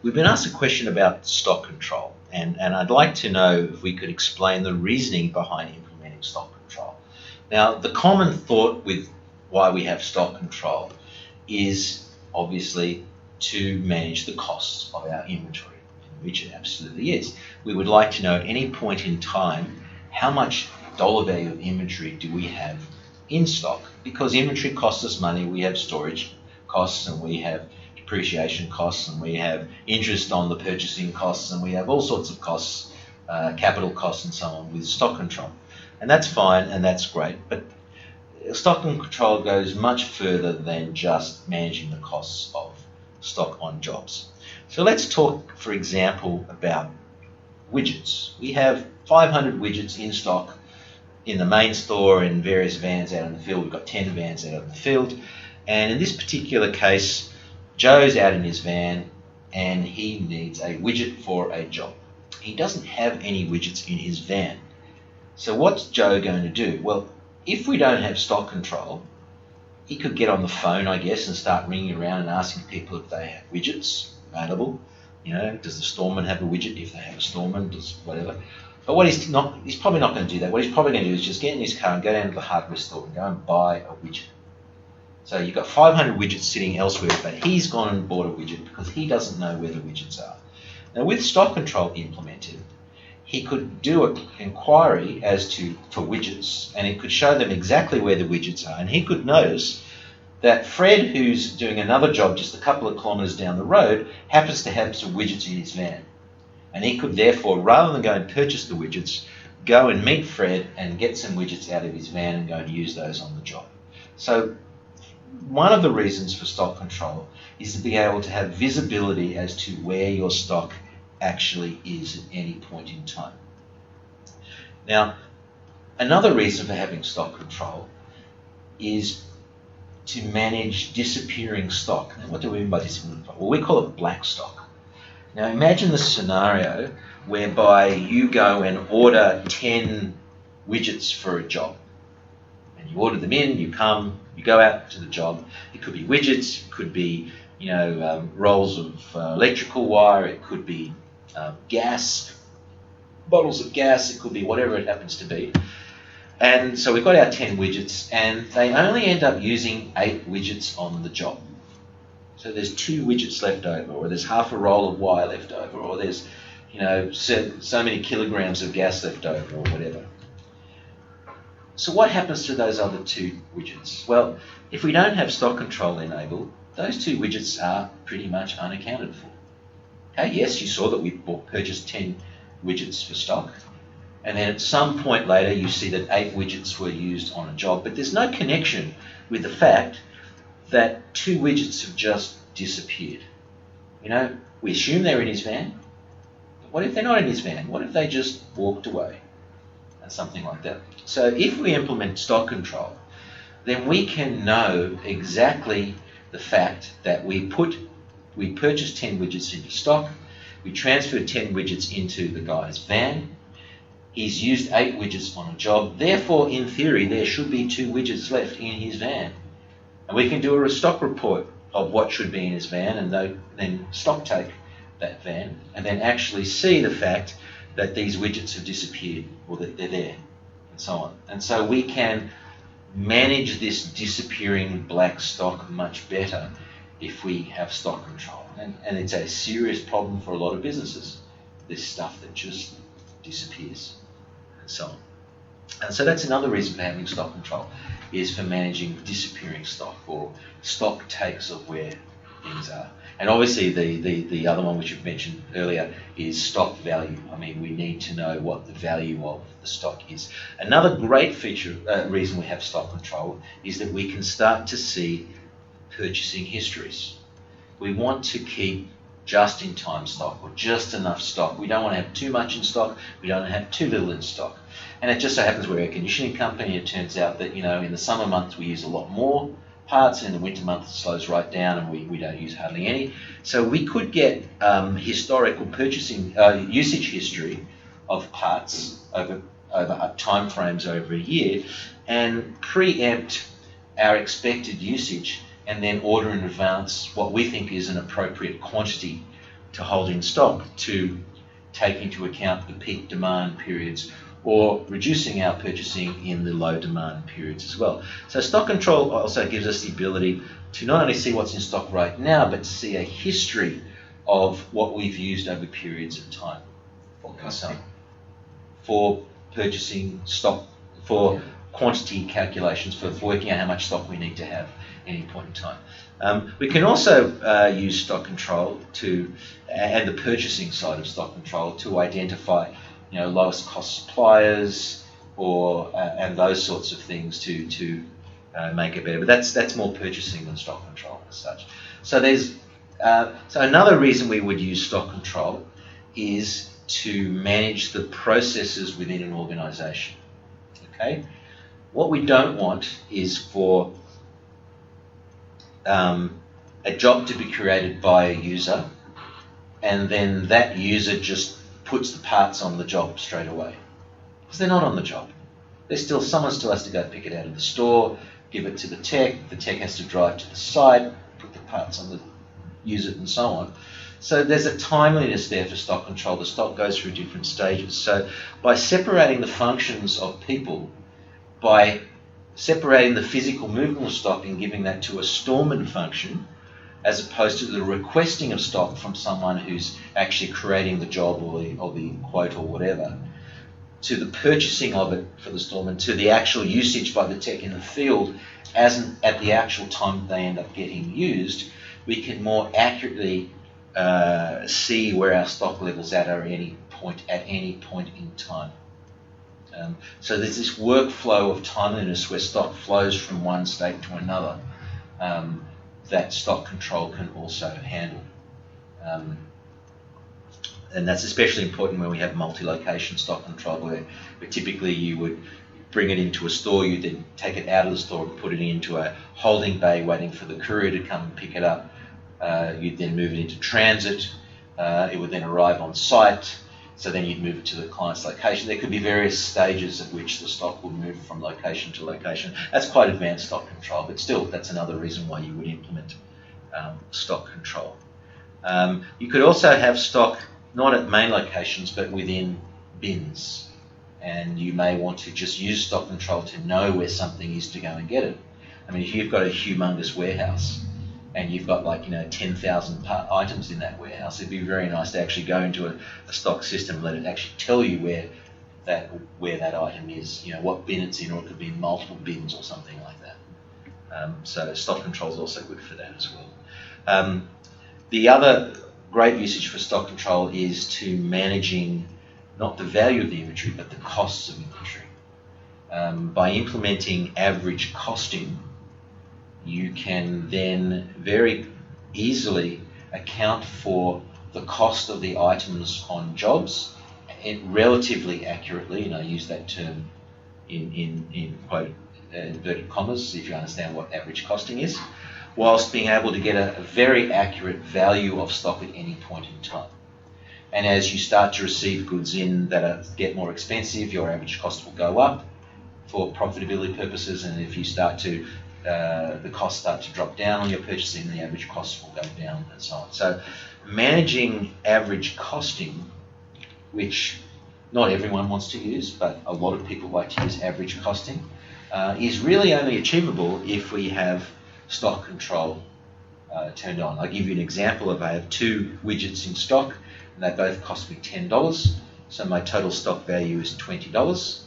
We've been asked a question about stock control, and I'd like to know if we could explain the reasoning behind implementing stock control. Now, the common thought with why we have stock control is obviously to manage the costs of our inventory, which it absolutely is. We would like to know at any point in time how much dollar value of inventory do we have in stock, because inventory costs us money. We have storage costs, and we have depreciation costs, and we have interest on the purchasing costs, and we have all sorts of costs, capital costs and so on with stock control. And that's fine and that's great, but stock control goes much further than just managing the costs of stock on jobs. So let's talk, for example, about widgets. We have 500 widgets in stock in the main store, in various vans out in the field. We've got 10 vans out in the field, and in this particular case, Joe's out in his van and he needs a widget for a job. He doesn't have any widgets in his van. So what's Joe going to do? Well, if we don't have stock control, he could get on the phone, I guess, and start ringing around and asking people if they have widgets available. You know, does the storeman have a widget? If they have a storeman, does whatever. But what he's probably not going to do that. What he's probably going to do is just get in his car and go down to the hardware store and go and buy a widget. So you've got 500 widgets sitting elsewhere, but he's gone and bought a widget because he doesn't know where the widgets are. Now, with stock control implemented, he could do an inquiry for widgets, and it could show them exactly where the widgets are. And he could notice that Fred, who's doing another job just a couple of kilometres down the road, happens to have some widgets in his van. And he could therefore, rather than go and purchase the widgets, go and meet Fred and get some widgets out of his van and go and use those on the job. So one of the reasons for stock control is to be able to have visibility as to where your stock actually is at any point in time. Now, another reason for having stock control is to manage disappearing stock. Now, what do we mean by disappearing stock? Well, we call it black stock. Now, imagine the scenario whereby you go and order 10 widgets for a job. And you order them in, you come, you go out to the job. It could be widgets, it could be rolls of electrical wire, it could be gas, bottles of gas, it could be whatever it happens to be. And so we've got our 10 widgets, and they only end up using 8 widgets on the job. So there's 2 widgets left over, or there's half a roll of wire left over, or there's so many kilograms of gas left over, or whatever. So what happens to those other 2 widgets? Well, if we don't have stock control enabled, those 2 widgets are pretty much unaccounted for. Okay, yes, you saw that we purchased 10 widgets for stock, and then at some point later you see that 8 widgets were used on a job, but there's no connection with the fact that 2 widgets have just disappeared. We assume they're in his van, but what if they're not in his van? What if they just walked away? And something like that. So if we implement stock control, then we can know exactly the fact that we purchased 10 widgets into stock, we transferred 10 widgets into the guy's van, he's used 8 widgets on a job, therefore in theory there should be 2 widgets left in his van. And we can do a stock report of what should be in his van, and then stock take that van and then actually see the fact that these widgets have disappeared, or that they're there, and so on. And so we can manage this disappearing black stock much better if we have stock control. And it's a serious problem for a lot of businesses, this stuff that just disappears, and so on. And so that's another reason for having stock control, is for managing disappearing stock, or stock takes of where things are. And obviously the other one which you've mentioned earlier is stock value. I mean, we need to know what the value of the stock is. Another great reason we have stock control is that we can start to see purchasing histories. We want to keep just-in-time stock, or just enough stock. We don't want to have too much in stock, we don't want to have too little in stock. And it just so happens we're a conditioning company. It turns out that in the summer months we use a lot more parts, and in the winter months it slows right down and we don't use hardly any. So we could get historical purchasing usage history of parts over time frames over a year, and preempt our expected usage, and then order in advance what we think is an appropriate quantity to hold in stock to take into account the peak demand periods, or reducing our purchasing in the low demand periods as well. So stock control also gives us the ability to not only see what's in stock right now, but to see a history of what we've used over periods of time. For purchasing stock, for quantity calculations, for working out how much stock we need to have at any point in time. We can also use stock control and the purchasing side of stock control to identify, lowest cost suppliers, or and those sorts of things to make it better. But that's more purchasing than stock control as such. So there's so another reason we would use stock control is to manage the processes within an organisation. Okay, what we don't want is for a job to be created by a user, and then that user just puts the parts on the job straight away, because they're not on the job. Someone still has to go pick it out of the store, give it to the tech has to drive to the site, put the parts on, use it, and so on. So there's a timeliness there for stock control. The stock goes through different stages. So by separating the functions of people, by separating the physical movement of stock and giving that to a storeman function, as opposed to the requesting of stock from someone who's actually creating the job or the quote or whatever, to the purchasing of it for the storeman, to the actual usage by the tech in the field, at the actual time they end up getting used, we can more accurately see where our stock levels at any point in time. So there's this workflow of timeliness where stock flows from one state to another, that stock control can also handle. And that's especially important when we have multi-location stock control, where typically you would bring it into a store, you then take it out of the store and put it into a holding bay waiting for the courier to come and pick it up. You'd then move it into transit. It would then arrive on site. So then you'd move it to the client's location. There could be various stages at which the stock will move from location to location. That's quite advanced stock control, but still, that's another reason why you would implement stock control. You could also have stock not at main locations, but within bins. And you may want to just use stock control to know where something is to go and get it. I mean, if you've got a humongous warehouse and you've got 10,000 items in that warehouse, it'd be very nice to actually go into a stock system and let it actually tell you where that item is, what bin it's in, or it could be in multiple bins or something like that. So stock control is also good for that as well. The other great usage for stock control is to managing not the value of the inventory, but the costs of inventory. By implementing average costing, you can then very easily account for the cost of the items on jobs, and relatively accurately, I use that term in quote inverted commas, if you understand what average costing is, whilst being able to get a very accurate value of stock at any point in time. And as you start to receive goods in that get more expensive, your average cost will go up for profitability purposes, and if you start to the costs start to drop down on your purchasing, the average costs will go down, and so on. So managing average costing, which not everyone wants to use, but a lot of people like to use average costing, is really only achievable if we have stock control turned on. I'll give you an example of I have 2 widgets in stock, and they both cost me $10. So my total stock value is $20,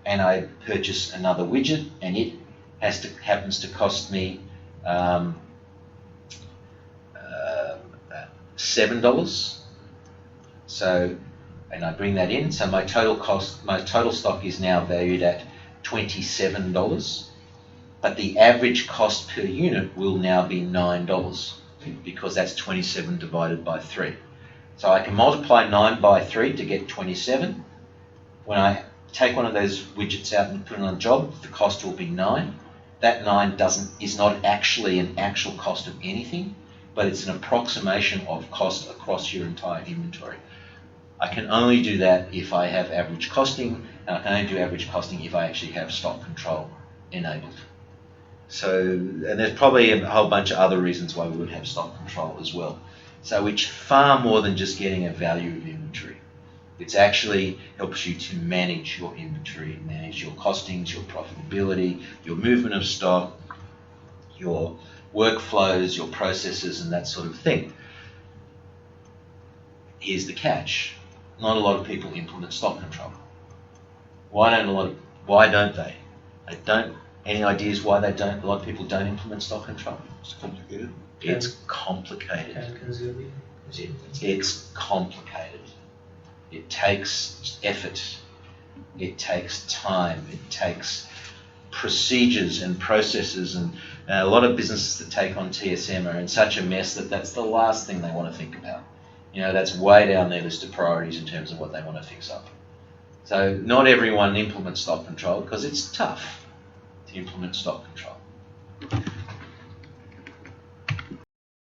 and I purchase another widget, and it happens to cost me $7. So, and I bring that in. So my total stock is now valued at $27, but the average cost per unit will now be $9, because that's 27 divided by 3. So I can multiply 9 by 3 to get 27. When I take one of those widgets out and put it on a job, the cost will be 9. That 9 is not actually an actual cost of anything, but it's an approximation of cost across your entire inventory. I can only do that if I have average costing, and I can only do average costing if I actually have stock control enabled. So, and there's probably a whole bunch of other reasons why we would have stock control as well. So it's far more than just getting a value of inventory. It actually helps you to manage your inventory, manage your costings, your profitability, your movement of stock, your workflows, your processes, and that sort of thing. Here's the catch. Not a lot of people implement stock control. Why don't they? Any ideas why they don't? A lot of people don't implement stock control. It's complicated. It's complicated. Time-consuming. It's complicated. It takes effort. It takes time. It takes procedures and processes, and a lot of businesses that take on TSM are in such a mess that that's the last thing they want to think about. That's way down their list of priorities in terms of what they want to fix up. So not everyone implements stock control because it's tough to implement stock control.